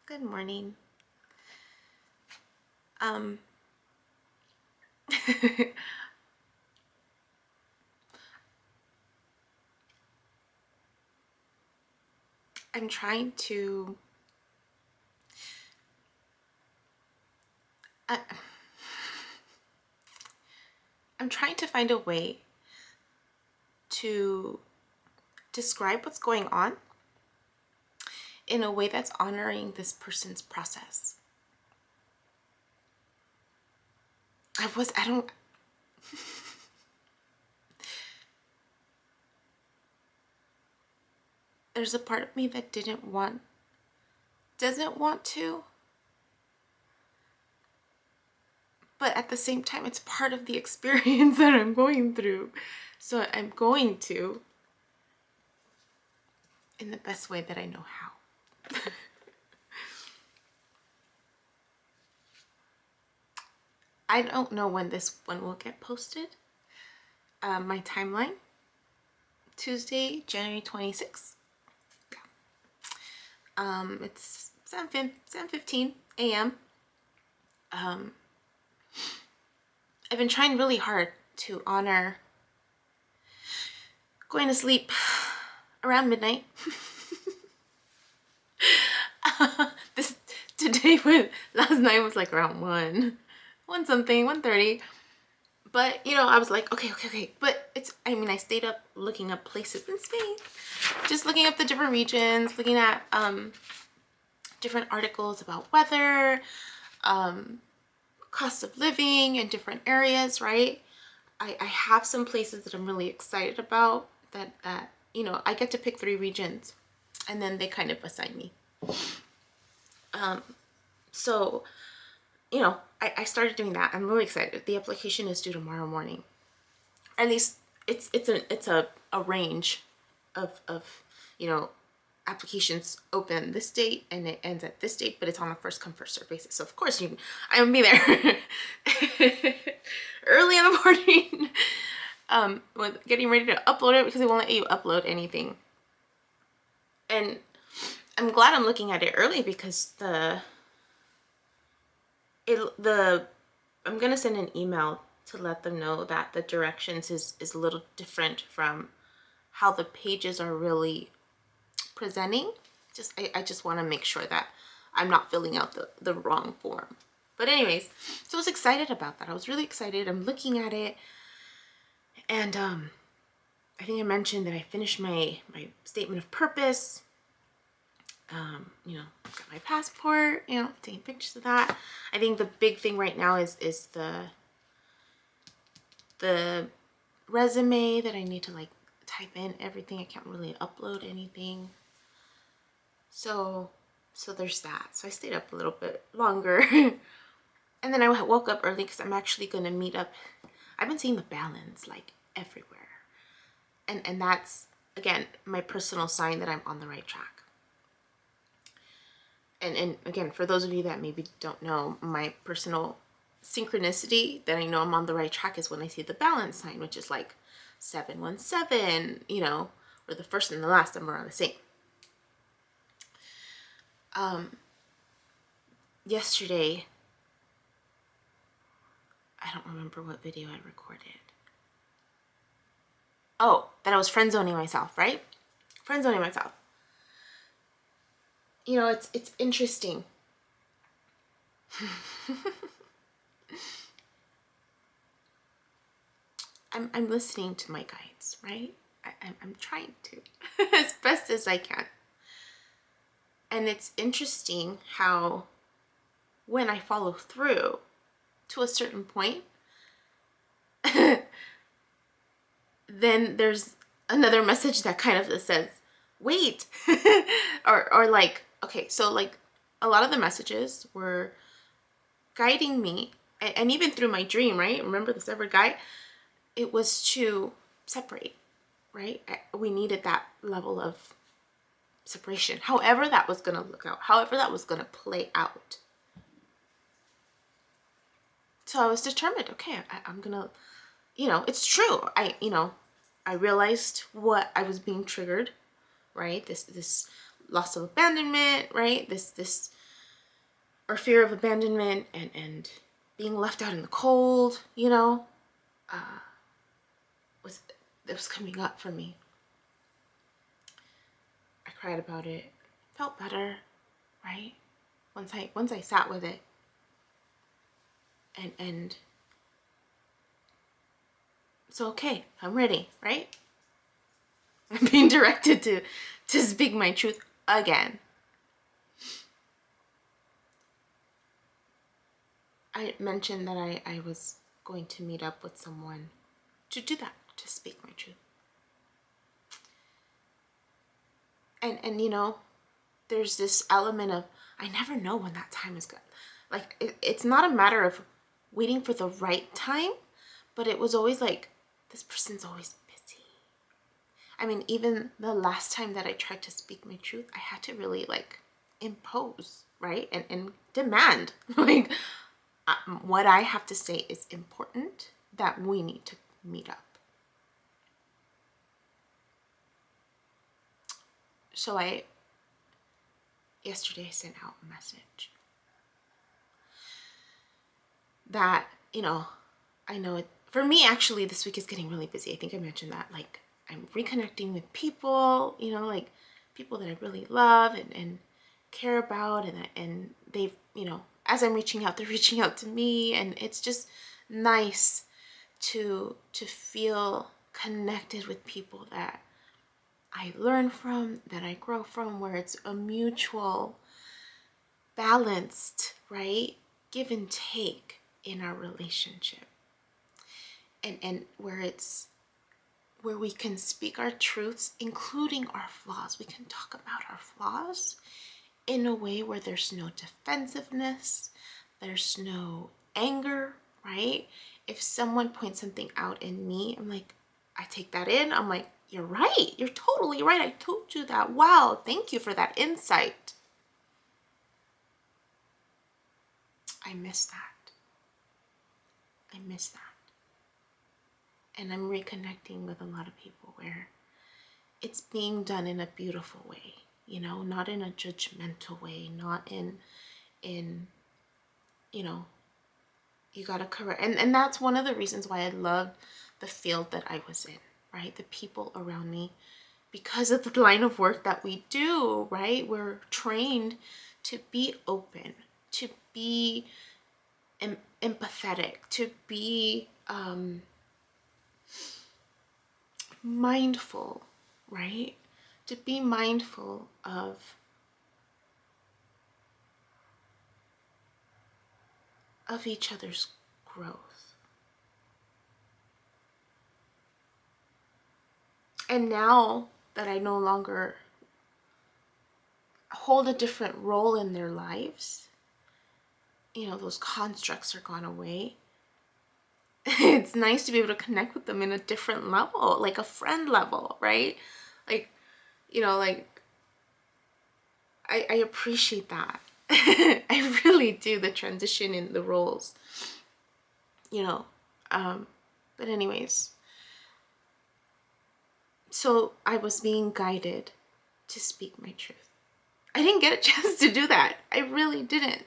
Good morning. Um, I'm trying to, I, I'm trying to find a way to describe what's going on in a way that's honoring this person's process. I don't, there's a part of me that doesn't want to, but at the same time, it's part of the experience that I'm going through. So I'm going to, in the best way that I know how. I don't know when this one will get posted. My timeline, Tuesday, January 26th. It's 7:15 a.m. I've been trying really hard to honor going to sleep around midnight. This today was last night was like around 1 something, 1:30. But I was like, okay. But I stayed up looking up places in Spain, just looking up the different regions, looking at different articles about weather, cost of living in different areas, right? I have some places that I'm really excited about that I get to pick 3 regions and then they kind of assign me. So, I started doing that. I'm really excited. The application is due tomorrow morning. At least it's a range of applications open this date and it ends at this date, but it's on a first come first serve basis. So of course I'm gonna be there early in the morning, with getting ready to upload it because they won't let you upload anything. And I'm glad I'm looking at it early because I'm gonna send an email to let them know that the directions is a little different from how the pages are really presenting. I just want to make sure that I'm not filling out the wrong form. But anyways, so I was excited about that. I was really excited. I'm looking at it, and I think I mentioned that I finished my statement of purpose. Got my passport. Taking pictures of that. I think the big thing right now is the resume that I need to like type in everything. I can't really upload anything. So there's that. So I stayed up a little bit longer. And then I woke up early because I'm actually going to meet up. I've been seeing the balance like everywhere. And that's, again, my personal sign that I'm on the right track. And again, for those of you that maybe don't know, my personal synchronicity that I know I'm on the right track is when I see the balance sign, which is like 717, where the first and the last number are the same. Yesterday, I don't remember what video I recorded. Oh, that I was friend zoning myself, right? Friend zoning myself. It's interesting. I'm listening to my guides, right? I'm trying to as best as I can. And it's interesting how when I follow through to a certain point, then there's another message that kind of says, wait, or like, okay, so like a lot of the messages were guiding me, and even through my dream, right? Remember the severed guide? It was to separate, right? We needed that level of separation, however that was going to look out, however that was going to play out. So I was determined, okay, I'm going to, it's true. I realized what I was being triggered, right? This loss of abandonment, right? This or fear of abandonment and being left out in the cold, you know, was it was coming up for me. I cried about it, felt better, right? Once I sat with it and so okay, I'm ready, right? I'm being directed to speak my truth again. I mentioned that I was going to meet up with someone to do that, to speak my truth. And you know, there's this element of I never know when that time is good. Like it's not a matter of waiting for the right time, but it was always like this person's always busy. I mean, even the last time that I tried to speak my truth, I had to really like impose, right? And demand like what I have to say is important, that we need to meet up. So yesterday I sent out a message that, you know, I know it, for me actually this week is getting really busy. I think I mentioned that, like I'm reconnecting with people, you know, like people that I really love and care about, and they've, you know, as I'm reaching out, they're reaching out to me, and it's just nice to feel connected with people that I learn from, that I grow from, where it's a mutual, balanced, right, give and take in our relationship, and where we can speak our truths, including our flaws. We can talk about our flaws in a way where there's no defensiveness, there's no anger, right? If someone points something out in me, I'm like, I take that in. I'm like, you're right. You're totally right. I told you that. Wow, thank you for that insight. I miss that. I miss that. And I'm reconnecting with a lot of people where it's being done in a beautiful way, you know, not in a judgmental way, not in you know, you gotta correct. And that's one of the reasons why I loved the field that I was in, right? The people around me, because of the line of work that we do, right? We're trained to be open, to be empathetic, to be mindful, right? To be mindful of each other's growth. And now that I no longer hold a different role in their lives, you know, those constructs are gone away. It's nice to be able to connect with them in a different level, like a friend level, right? Like, you know, like I appreciate that. I really do, the transition in the roles, you know. But anyways, so I was being guided to speak my truth. I didn't get a chance to do that. I really didn't.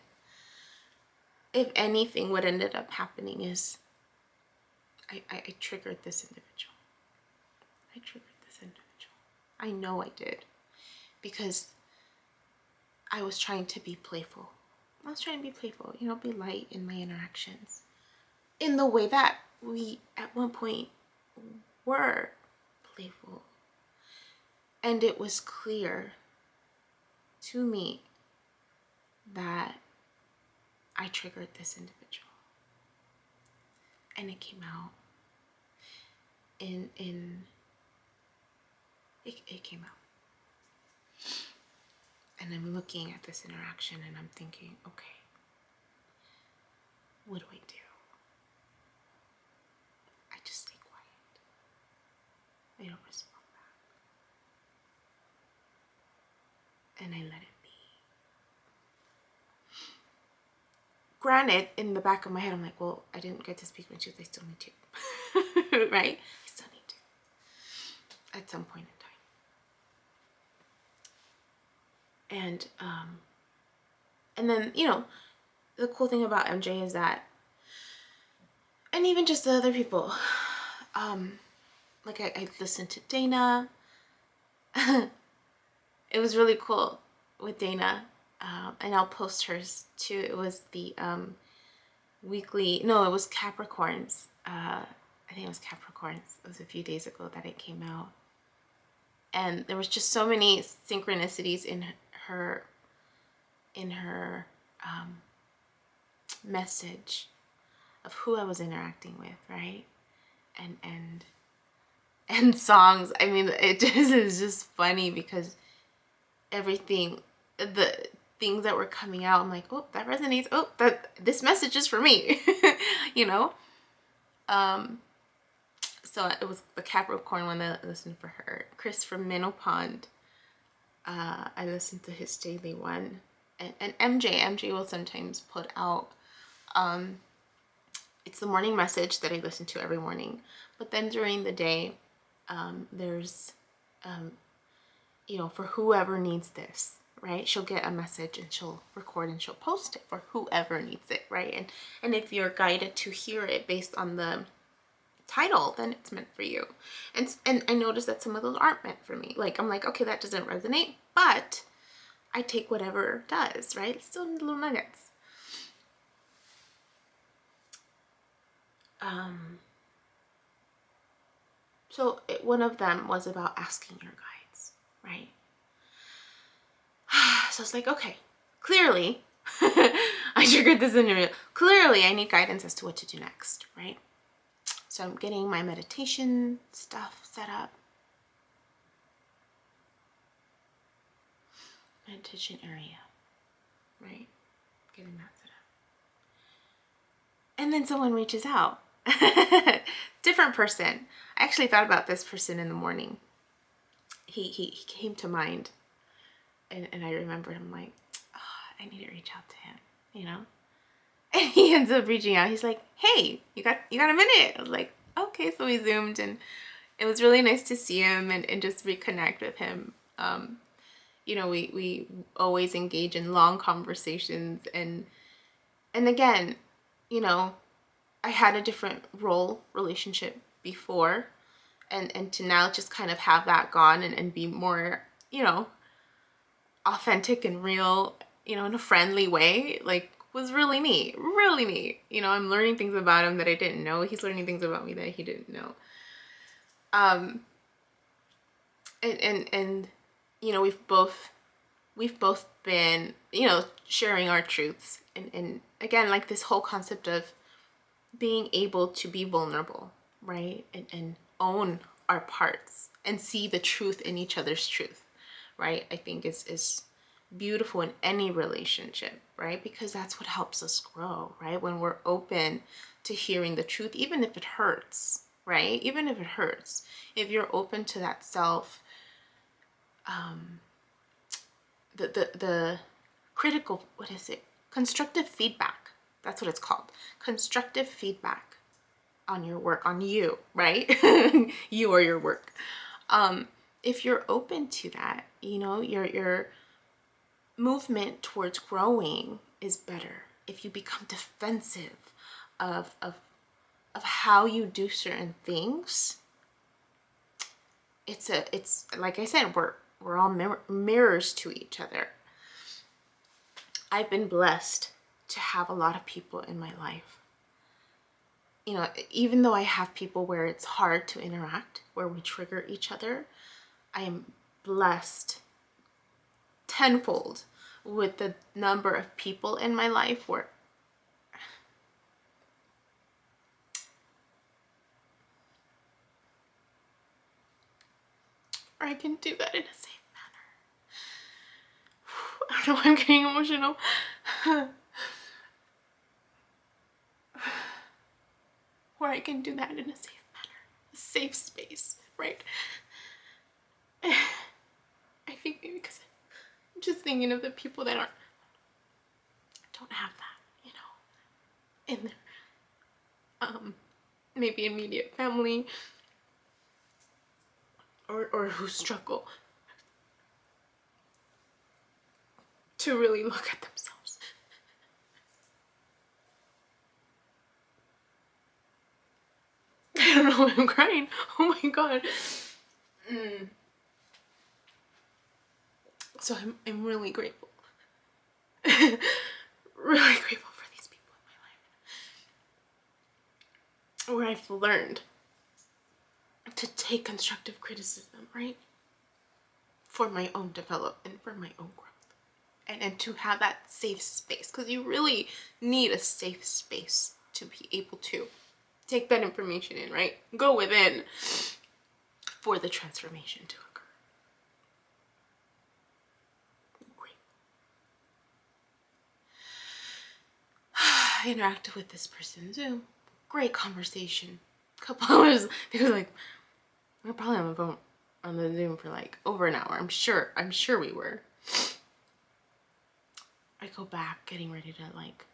If anything, what ended up happening is I triggered this individual. I triggered this individual. I know I did, because I was trying to be playful. I was trying to be playful, you know, be light in my interactions, in the way that we at one point were playful. And it was clear to me that I triggered this individual. And it came out it came out. And I'm looking at this interaction and I'm thinking, okay, what do I do? I just stay quiet. I don't respond back. And I let it be. Granted, in the back of my head, I'm like, well, I didn't get to speak my truth. I still need to. Right? I still need to. At some point in time. And then, you know, the cool thing about MJ is that, and even just the other people, like I listened to Dana. It was really cool with Dana, and I'll post hers too. It was the weekly, no, it was Capricorns. I think it was Capricorns. It was a few days ago that it came out. And there was just so many synchronicities in her message of who I was interacting with, right? And songs. I mean, it just is just funny because everything, the things that were coming out, I'm like, oh, that resonates. Oh, this message is for me, you know. So it was the Capricorn one that I listened for her. Chris from Minnow Pond, I listened to his daily one, and MJ will sometimes put out. It's the morning message that I listen to every morning, but then during the day, there's, for whoever needs this, right? She'll get a message and she'll record and she'll post it for whoever needs it, right? And if you're guided to hear it based on the title, then it's meant for you. And I noticed that some of those aren't meant for me. Like, I'm like, okay, that doesn't resonate, but I take whatever does, right? It's still little nuggets. So one of them was about asking your guides, right? So it's like, okay, clearly, I triggered this in your, clearly I need guidance as to what to do next, right? So I'm getting my meditation stuff set up. Meditation area, right? Getting that set up. And then someone reaches out. Different person. I actually thought about this person in the morning. He came to mind. And I remembered, I'm like, oh, I need to reach out to him, you know? And he ends up reaching out. He's like, hey, you got a minute? I was like, okay. So we Zoomed, and it was really nice to see him and just reconnect with him. We always engage in long conversations, and again, I had a different role relationship before, and to now just kind of have that gone and be more, authentic and real, in a friendly way, like, was really neat, really neat. I'm learning things about him that I didn't know. He's learning things about me that he didn't know. And we've both been, sharing our truths, and again, like, this whole concept of being able to be vulnerable, right? And own our parts and see the truth in each other's truth, right? I think is beautiful in any relationship, right? Because that's what helps us grow, right? When we're open to hearing the truth, even if it hurts, right? Even if it hurts, if you're open to that self, the critical, what is it? Constructive feedback. That's what it's called. Constructive feedback on your work, on you, right? You or your work. If you're open to that, your movement towards growing is better. If you become defensive of how you do certain things, it's like I said, we're all mirrors to each other. I've been blessed to have a lot of people in my life. Even though I have people where it's hard to interact, where we trigger each other, I am blessed tenfold with the number of people in my life where I can do that in a safe manner. I don't know why I'm getting emotional. Where I can do that in a safe manner, a safe space, right? I think maybe because I'm just thinking of the people that don't have that, in their maybe immediate family, or who struggle to really look at themselves Oh, I'm crying. Oh my God. So I'm really grateful. Really grateful for these people in my life. Where I've learned to take constructive criticism, right? For my own development, for my own growth. And to have that safe space. Because you really need a safe space to be able to take that information in, right? Go within for the transformation to occur. Great. I interacted with this person Zoom. Great conversation. Couple hours. They were like, we were probably on the phone on the Zoom for like over an hour. I'm sure we were. I go back getting ready to like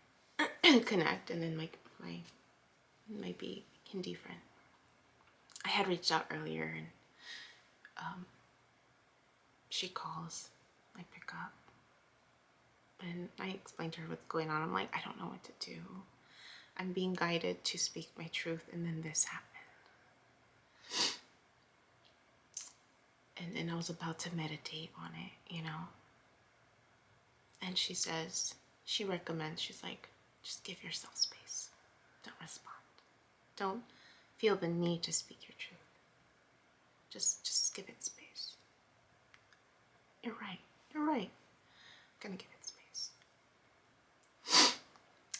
connect, and then like my be Hindi friend. I had reached out earlier, and she calls. I pick up, and I explained to her what's going on. I'm like, I don't know what to do. I'm being guided to speak my truth, and then this happened. And I was about to meditate on it, you know. And she says, she recommends, she's like, just give yourself space. Don't respond. Don't feel the need to speak your truth. Just give it space. You're right. You're right. I'm gonna give it space.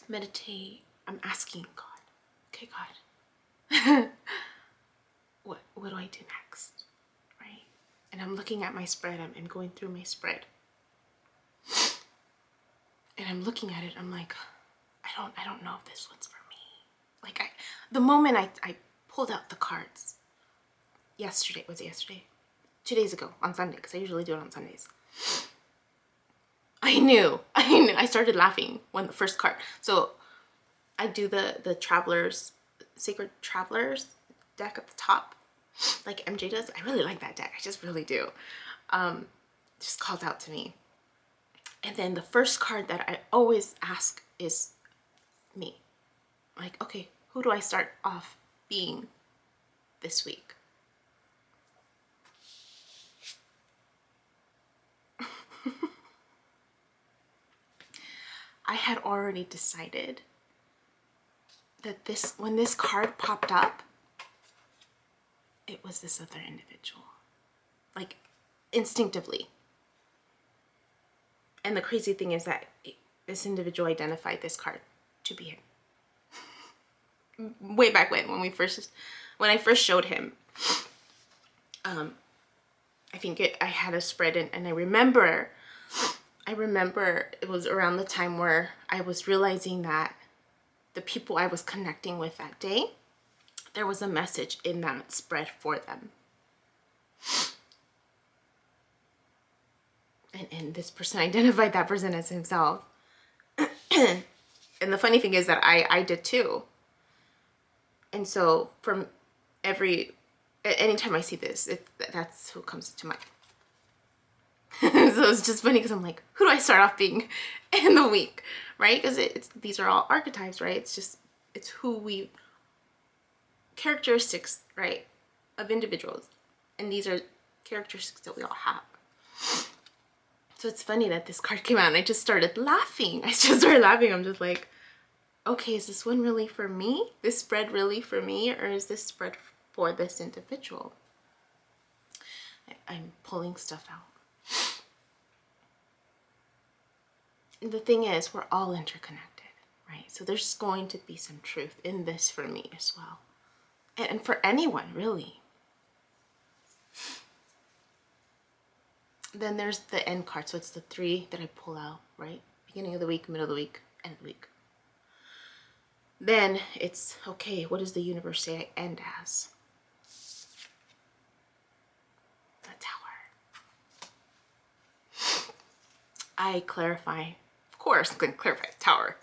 Meditate. I'm asking God. Okay, God. what do I do next? Right? And I'm looking at my spread. I'm going through my spread. And I'm looking at it. I'm like, I don't know if this one's for me. Like the moment I pulled out the cards yesterday, was it yesterday? 2 days ago on Sunday, because I usually do it on Sundays. I knew. I started laughing when the first card. So I do the Travelers, Sacred Travelers deck at the top, like MJ does. I really like that deck. I just really do. Just called out to me. And then the first card that I always ask is me. Like, okay, who do I start off being this week? I had already decided that when this card popped up, it was this other individual. Like, instinctively. And the crazy thing is that this individual identified this card to be him. Way back when I first showed him, I think I had a spread, and I remember it was around the time where I was realizing that the people I was connecting with that day, there was a message in that spread for them. And this person identified that person as himself. And the funny thing is that I did too. And so anytime I see this, that's who comes to mind. So it's just funny because I'm like, who do I start off being in the week, right? Because these are all archetypes, right? It's who we, characteristics, right, of individuals. And these are characteristics that we all have. So it's funny that this card came out and I just started laughing. I'm just like, okay, is this one really for me? This spread really for me? Or is this spread for this individual? I'm pulling stuff out. The thing is, we're all interconnected, right? So there's going to be some truth in this for me as well. And for anyone, really. Then there's the end card. So it's the 3 that I pull out, right? Beginning of the week, middle of the week, end of the week. Then it's, okay, what does the universe say I end as? The Tower. I clarify, of course, I'm going to clarify the Tower.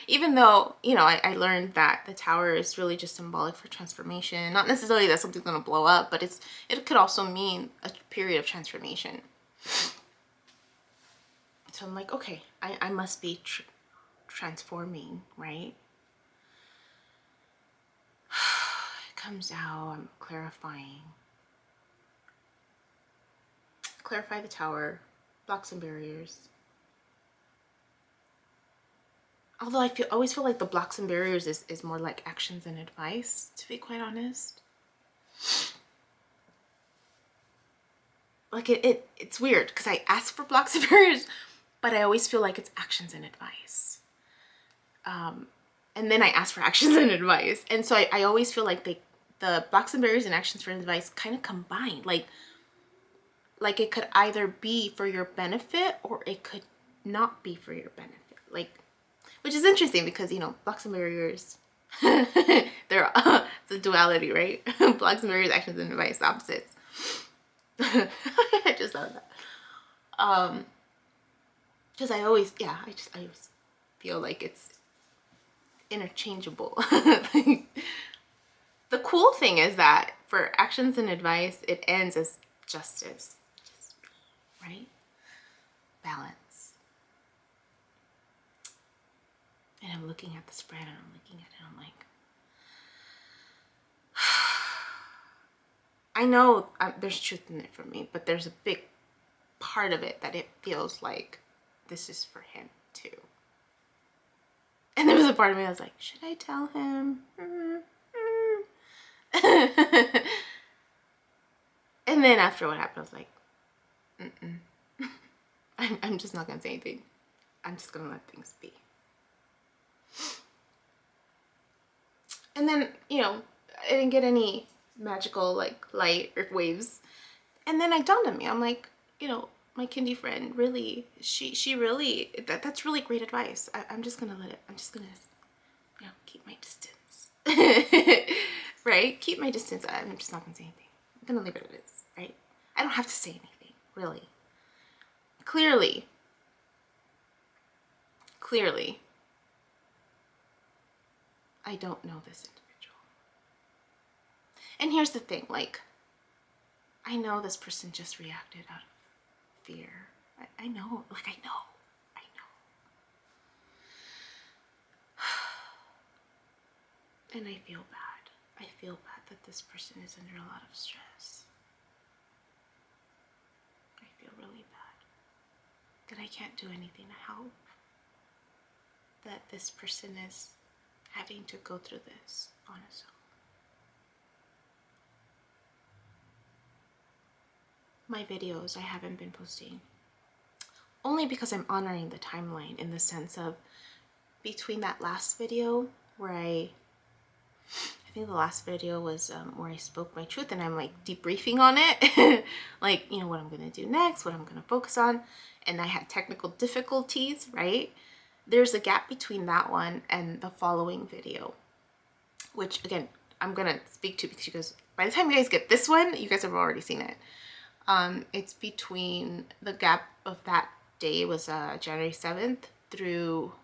Even though, I learned that the Tower is really just symbolic for transformation. Not necessarily that something's going to blow up, but it could also mean a period of transformation. So I'm like, okay, I must be transforming, right? comes out, I'm clarifying. Clarify the Tower, blocks and barriers. Although I always feel like the blocks and barriers is more like actions and advice, to be quite honest. Like it's weird because I ask for blocks and barriers, but I always feel like it's actions and advice. And then I ask for actions and advice. And so I always feel like the blocks and barriers and actions for advice kind of combine. Like it could either be for your benefit or it could not be for your benefit. Like, which is interesting because, you know, blocks and barriers, they're it's a duality, right? Blocks and barriers, actions and advice, opposites. I just thought that. Because I always feel like it's interchangeable. The cool thing is that for actions and advice, it ends as justice, right? Balance. And I'm looking at the spread and I'm looking at it, I'm like, I know there's truth in it for me, but there's a big part of it that it feels like this is for him too. And there was a part of me that was like, should I tell him? And then after what happened, I was like, I'm just not gonna say anything. I'm just gonna let things be. And then, you know, I didn't get any magical like light or waves. And then it dawned on me, I'm like, you know, my kindy friend really, she really, that's really great advice. I'm just gonna let it, I'm just gonna, you know, keep my distance. Right? Keep my distance. I'm just not gonna say anything. I'm gonna leave it as is, right? I don't have to say anything, really. Clearly, I don't know this individual. And here's the thing, like, I know this person just reacted out of fear. I know, like, I know. And I feel bad. I feel bad that this person is under a lot of stress. I feel really bad that I can't do anything to help. That this person is having to go through this on his own. My videos I haven't been posting only because I'm honoring the timeline, in the sense of between that last video where I think the last video was where I spoke my truth and I'm like debriefing on it. Like, you know, what I'm gonna do next, what I'm gonna focus on. And I had technical difficulties, right? There's a gap between that one and the following video, which again, I'm gonna speak to because you guys, by the time you guys get this one, you guys have already seen it. It's between the gap of that day was January 7th through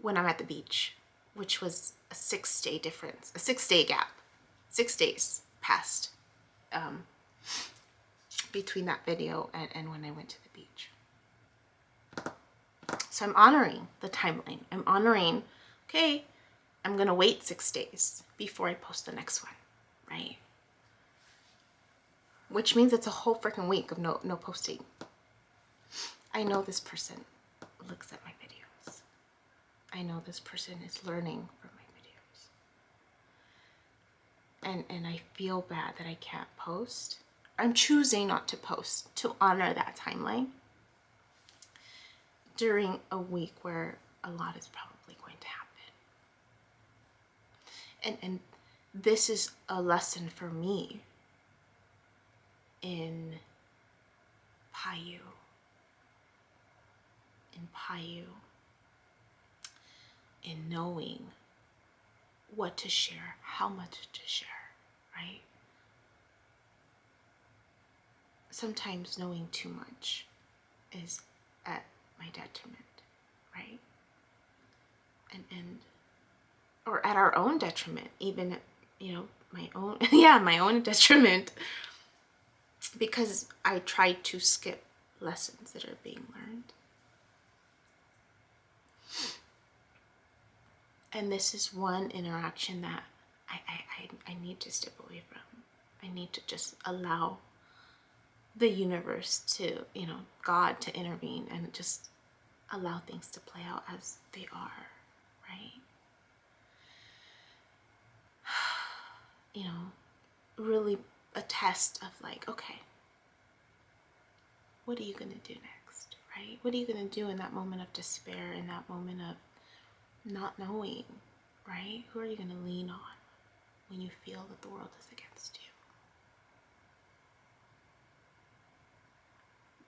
when I'm at the beach, which was a 6-day difference, a 6-day gap, 6 days passed between that video and when I went to the beach. So I'm honoring the timeline. I'm honoring, okay, I'm gonna wait 6 days before I post the next one, right? Which means it's a whole freaking week of no posting. I know this person looks at my videos. I know this person is learning from my videos. And I feel bad that I can't post. I'm choosing not to post to honor that timeline during a week where a lot is probably going to happen. And this is a lesson for me in Payu. In knowing what to share, how much to share, right? Sometimes knowing too much is at my detriment, right? And or at our own detriment, even, you know, my own, my own detriment, because I try to skip lessons that are being learned. And this is one interaction that I need to step away from. I need to just allow the universe to, God to intervene and just allow things to play out as they are, right? Really a test of like, okay, what are you going to do next, right? What are you going to do in that moment of despair, in that moment of not knowing, right? Who are you going to lean on when you feel that the world is against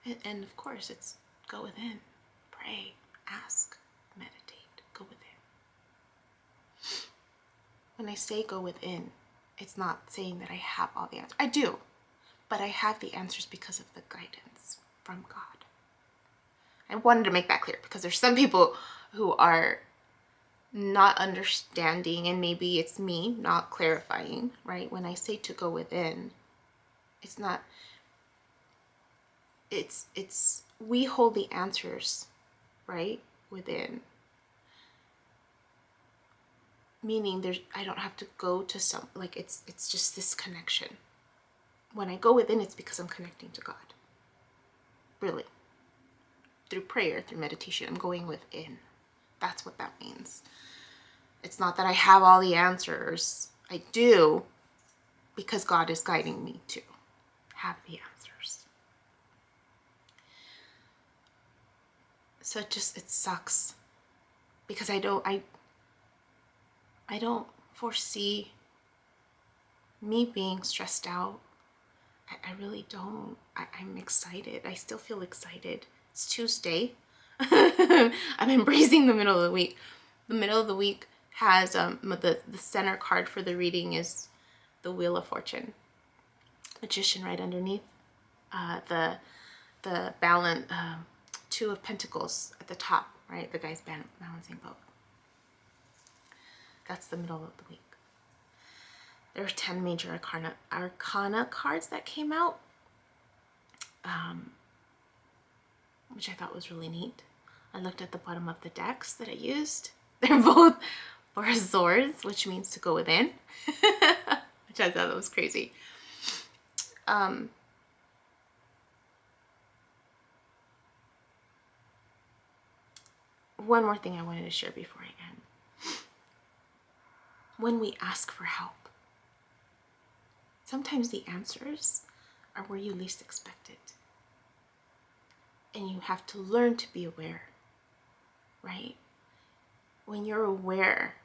you? And of course, it's go within, pray, ask, meditate, go within. When I say go within, it's not saying that I have all the answers. I do, but I have the answers because of the guidance from God. I wanted to make that clear because there's some people who are not understanding, and maybe it's me not clarifying, right? When I say to go within, it's not, it's we hold the answers, right, within. Meaning I don't have to go to some, like it's just this connection. When I go within, it's because I'm connecting to God. Really. Through prayer, through meditation, I'm going within. That's what that means. It's not that I have all the answers. I do, because God is guiding me to have the answers. So it sucks because I don't foresee me being stressed out. I really don't. I'm excited. I still feel excited. It's Tuesday. I'm embracing the middle of the week. The middle of the week has the center card for the reading is the Wheel of Fortune. Magician right underneath. The balance, Two of Pentacles at the top, right? The guy's balancing both. That's the middle of the week. There are 10 major arcana cards that came out, which I thought was really neat. I looked at the bottom of the decks that I used. They're both for swords, which means to go within, which I thought was crazy. One more thing I wanted to share before I end. When we ask for help, sometimes the answers are where you least expect it. And you have to learn to be aware, right? When you're aware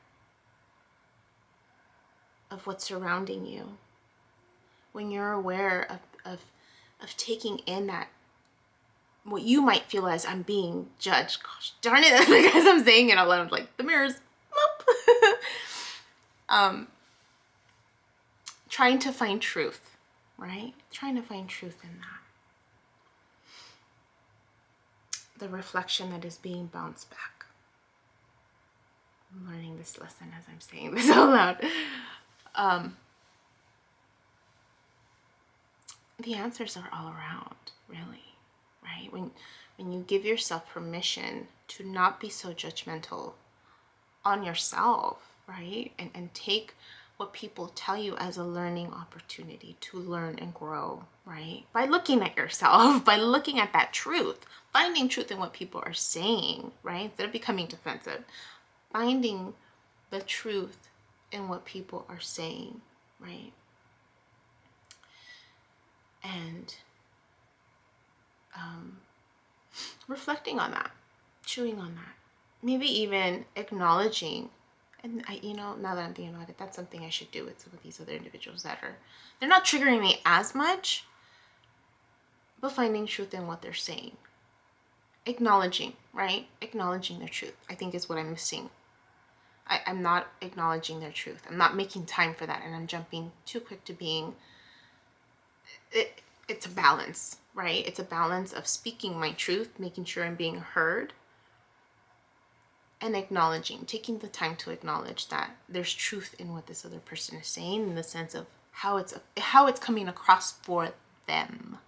of what's surrounding you, when you're aware of taking in that, what you might feel as I'm being judged. Gosh darn it, as I'm saying it out loud, like the mirror's trying to find truth, right? Trying to find truth in that. The reflection that is being bounced back. I'm learning this lesson as I'm saying this out loud. The answers are all around, really, right? When you give yourself permission to not be so judgmental on yourself, right? And take what people tell you as a learning opportunity to learn and grow, right? By looking at yourself, by looking at that truth, finding truth in what people are saying, right? Instead of becoming defensive, finding the truth in what people are saying, right? And reflecting on that, chewing on that, maybe even acknowledging. And now that I'm thinking about it, that's something I should do with some of these other individuals they're not triggering me as much, but finding truth in what they're saying. Acknowledging, right? Acknowledging their truth, I think, is what I'm missing. I'm not acknowledging their truth. I'm not making time for that, and I'm jumping too quick to being... It's a balance, right? It's a balance of speaking my truth, making sure I'm being heard, and acknowledging, taking the time to acknowledge that there's truth in what this other person is saying, in the sense of how it's coming across for them,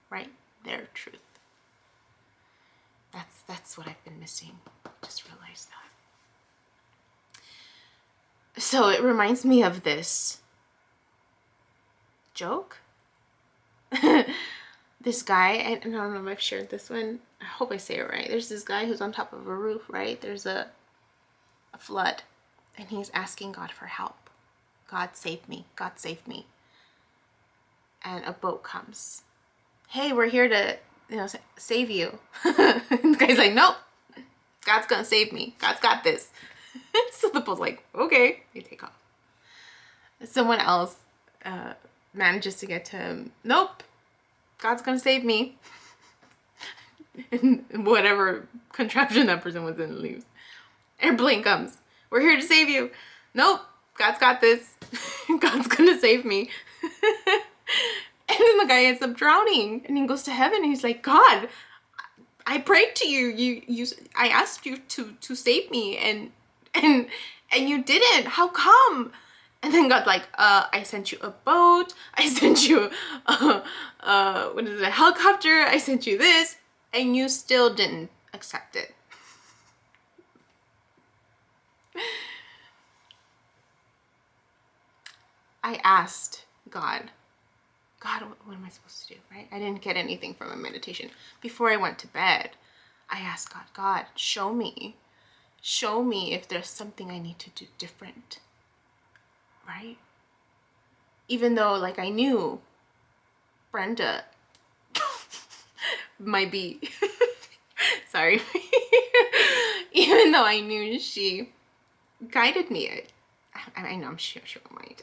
right? Their truth. That's what I've been missing. Just realized that. So it reminds me of this joke. This guy, and I don't know if I've shared this one. I hope I say it right. There's this guy who's on top of a roof, right? There's a flood, and he's asking God for help. God save me. God save me. And a boat comes. Hey, we're here to, save you. The guy's like, nope. God's gonna save me. God's got this. So the boat's like, okay. You take off. Someone else manages to get to him. Nope. God's gonna save me. And whatever contraption that person was in leaves. Airplane comes. We're here to save you. Nope. God's got this. God's gonna save me. And then the guy ends up drowning, and he goes to heaven, and he's like, God, I prayed to you. I asked you to save me, and you didn't. How come? And then God's like, I sent you a boat. I sent you a helicopter. I sent you this, and you still didn't accept it. I asked God, what am I supposed to do, right? I didn't get anything from a meditation. Before I went to bed, I asked God, show me if there's something I need to do different, right? Even though, like, I knew Brenda might be, sorry, even though I knew she guided me, I know I'm sure she won't mind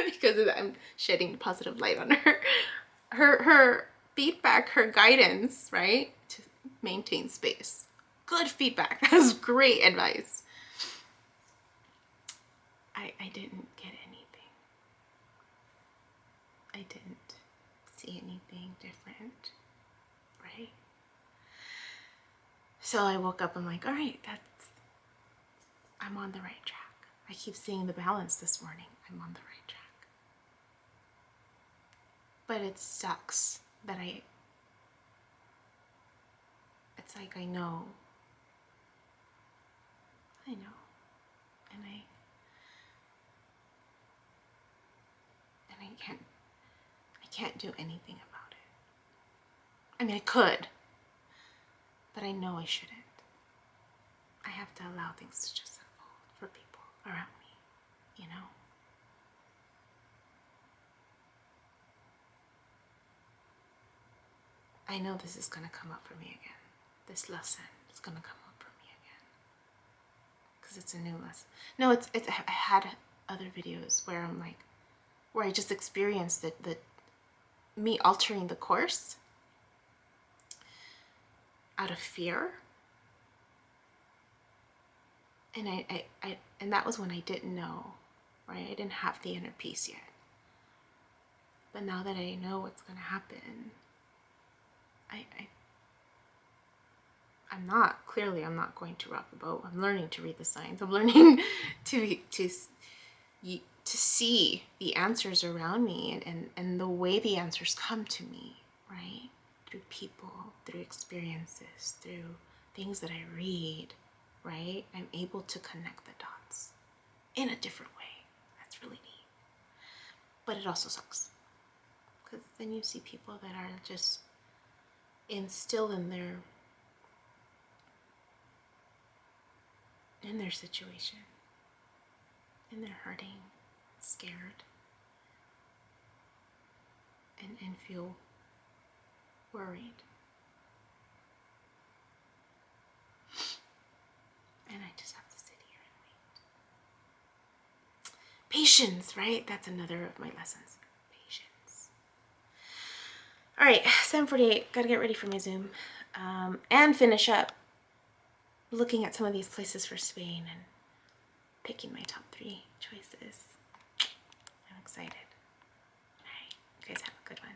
because I'm shedding positive light on her feedback, her guidance, right, to maintain space. Good feedback. That was great advice. I didn't get anything. I didn't see anything different, right? So I woke up, I'm like, all right, I'm on the right track. I keep seeing the balance this morning. I'm on the right track. But it sucks that it's like I know, and I can't do anything about it. I mean, I could, but I know I shouldn't. I have to allow things to just unfold for people around me, I know this is gonna come up for me again. This lesson is gonna come up for me again. Because it's a new lesson. No, I had other videos where I'm like, where I just experienced the me altering the course out of fear. And and that was when I didn't know, right? I didn't have the inner peace yet. But now that I know what's gonna happen, I'm not going to rock the boat. I'm learning to read the signs. I'm learning to see the answers around me and the way the answers come to me, right? Through people, through experiences, through things that I read, right? I'm able to connect the dots in a different way. That's really neat. But it also sucks, because then you see people that are just still in their situation, and they're hurting, scared, and feel worried. And I just have to sit here and wait. Patience, right? That's another of my lessons. Patience. All right, 7:48. Gotta get ready for my Zoom, and finish up looking at some of these places for Spain and picking my top 3 choices. I'm excited. All right, you guys have a good one.